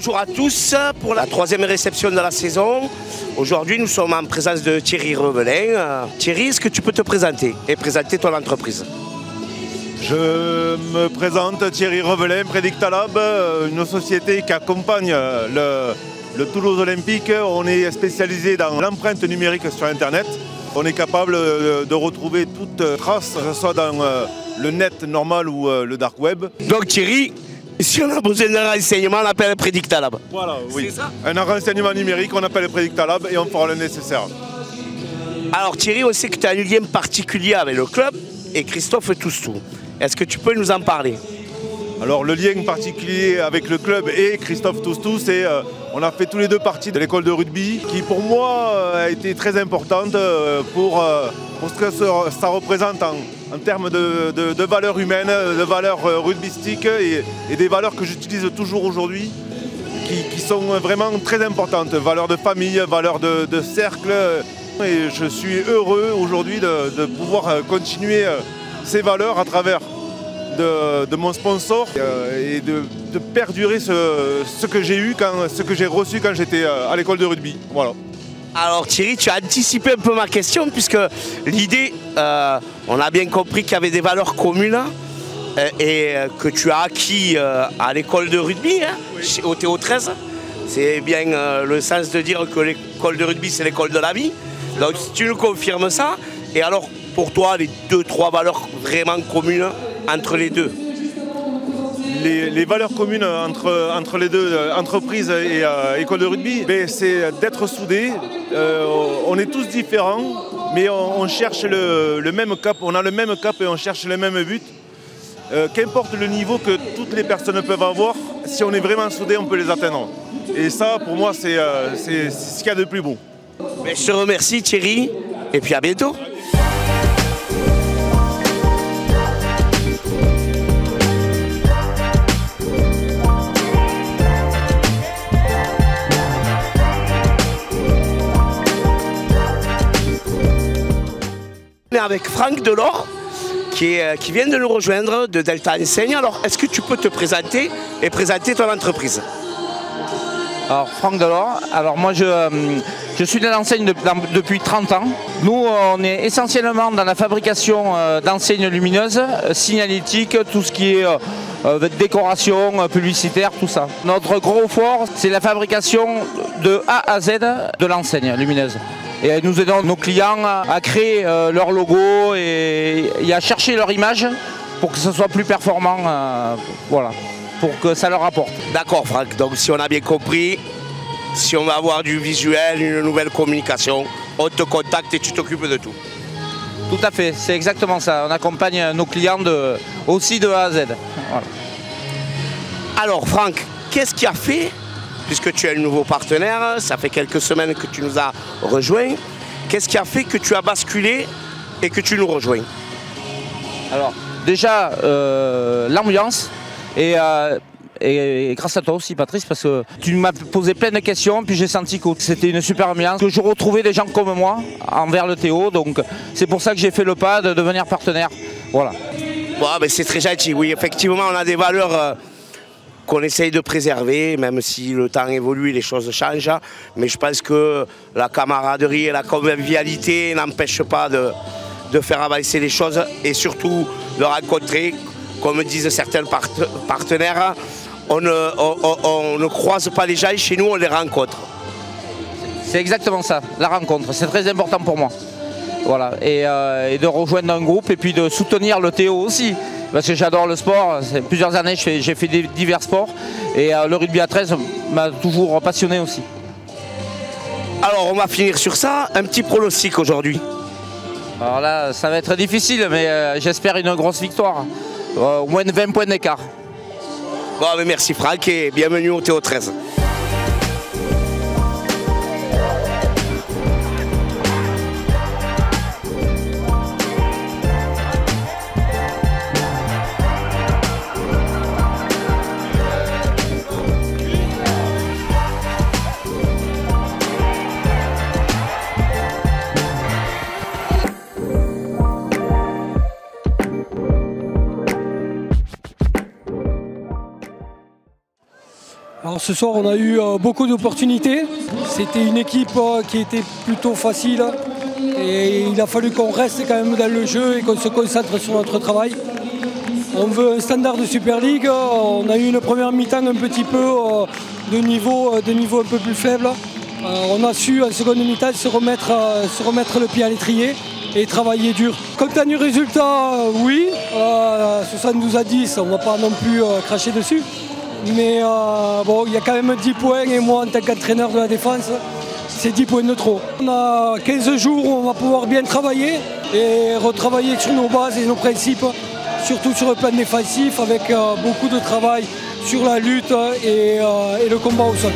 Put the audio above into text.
bonjour à tous pour la troisième réception de la saison. Aujourd'hui, nous sommes en présence de Thierry Revelin. Thierry, est-ce que tu peux te présenter et présenter ton entreprise? Je me présente Thierry Revelin, Predictalab, une société qui accompagne le Toulouse Olympique. On est spécialisé dans l'empreinte numérique sur Internet. On est capable de retrouver toute trace, que ce soit dans le net normal ou le dark web. Donc Thierry, si on a besoin d'un renseignement, on appelle Predictalab. Voilà, oui. C'est ça. Un renseignement numérique, on appelle Predictalab et on fera le nécessaire. Alors Thierry, on sait que tu as un lien particulier avec le club et Christophe Toustou. Est-ce que tu peux nous en parler? Alors le lien particulier avec le club et Christophe Toustou, c'est on a fait tous les deux partie de l'école de rugby qui pour moi a été très importante pour ce que ça représente en termes de valeurs humaines, de valeurs rugbystiques et des valeurs que j'utilise toujours aujourd'hui qui sont vraiment très importantes. Valeurs de famille, valeurs de cercle. Et je suis heureux aujourd'hui de pouvoir continuer ces valeurs à travers de mon sponsor et de perdurer ce que j'ai eu, ce que j'ai reçu quand j'étais à l'école de rugby. Voilà. Alors Thierry, tu as anticipé un peu ma question puisque l'idée, on a bien compris qu'il y avait des valeurs communes et que tu as acquis à l'école de rugby, hein, oui. Au TO13. C'est bien le sens de dire que l'école de rugby c'est l'école de la vie. Donc si tu nous confirmes ça, et alors pour toi les 2-3 valeurs vraiment communes entre les deux? Les valeurs communes entre les deux, entreprises et école de rugby, c'est d'être soudés. On est tous différents, mais on cherche le même cap, on a le même cap et on cherche le même but. Qu'importe le niveau que toutes les personnes peuvent avoir, si on est vraiment soudés, on peut les atteindre. Et ça, pour moi, c'est ce qu'il y a de plus beau. Mais je te remercie Thierry, et puis à bientôt. On est avec Franck Delors qui vient de nous rejoindre de Delta Enseigne. Alors est-ce que tu peux te présenter et présenter ton entreprise? Alors Franck Delors, alors moi je suis de l'enseigne depuis 30 ans. Nous on est essentiellement dans la fabrication d'enseignes lumineuses, signalétiques, tout ce qui est décoration, publicitaire, tout ça. Notre gros fort c'est la fabrication de A à Z de l'enseigne lumineuse. Et nous aidons nos clients à créer leur logo et à chercher leur image pour que ce soit plus performant, voilà, pour que ça leur apporte. D'accord Franck, donc si on a bien compris, si on va avoir du visuel, une nouvelle communication, on te contacte et tu t'occupes de tout. Tout à fait, c'est exactement ça. On accompagne nos clients aussi de A à Z. Voilà. Alors Franck, qu'est-ce qui a fait, puisque tu es un nouveau partenaire, ça fait quelques semaines que tu nous as rejoints, qu'est-ce qui a fait que tu as basculé et que tu nous rejoins? Alors déjà l'ambiance et grâce à toi aussi Patrice, parce que tu m'as posé plein de questions puis j'ai senti que c'était une super ambiance, que je retrouvais des gens comme moi envers le Théo, donc c'est pour ça que j'ai fait le pas de devenir partenaire. Voilà. Bon, ben c'est très gentil, oui, effectivement on a des valeurs qu'on essaye de préserver, même si le temps évolue, les choses changent. Mais je pense que la camaraderie et la convivialité n'empêchent pas de faire avancer les choses et surtout de rencontrer, comme disent certains partenaires, on ne croise pas les gens, chez nous on les rencontre. C'est exactement ça, la rencontre, c'est très important pour moi. Voilà. Et de rejoindre un groupe et puis de soutenir le Théo aussi. Parce que j'adore le sport, plusieurs années j'ai fait divers sports et le rugby à 13 m'a toujours passionné aussi. Alors on va finir sur ça, un petit pronostic aujourd'hui. Alors là ça va être difficile mais j'espère une grosse victoire, au moins de 20 points d'écart. Bon mais merci Franck et bienvenue au TO13. Alors Ce soir, on a eu beaucoup d'opportunités. C'était une équipe qui était plutôt facile. Et il a fallu qu'on reste quand même dans le jeu et qu'on se concentre sur notre travail. On veut un standard de Super League. On a eu une première mi-temps un petit peu de niveau un peu plus faible. On a su en seconde mi-temps se remettre le pied à l'étrier et travailler dur. Content du résultat, oui. 72-10, on ne va pas non plus cracher dessus. Mais bon, il y a quand même 10 points et moi en tant qu'entraîneur de la défense, c'est 10 points de trop. On a 15 jours où on va pouvoir bien travailler et retravailler sur nos bases et nos principes, surtout sur le plan défensif avec beaucoup de travail sur la lutte et le combat au sol.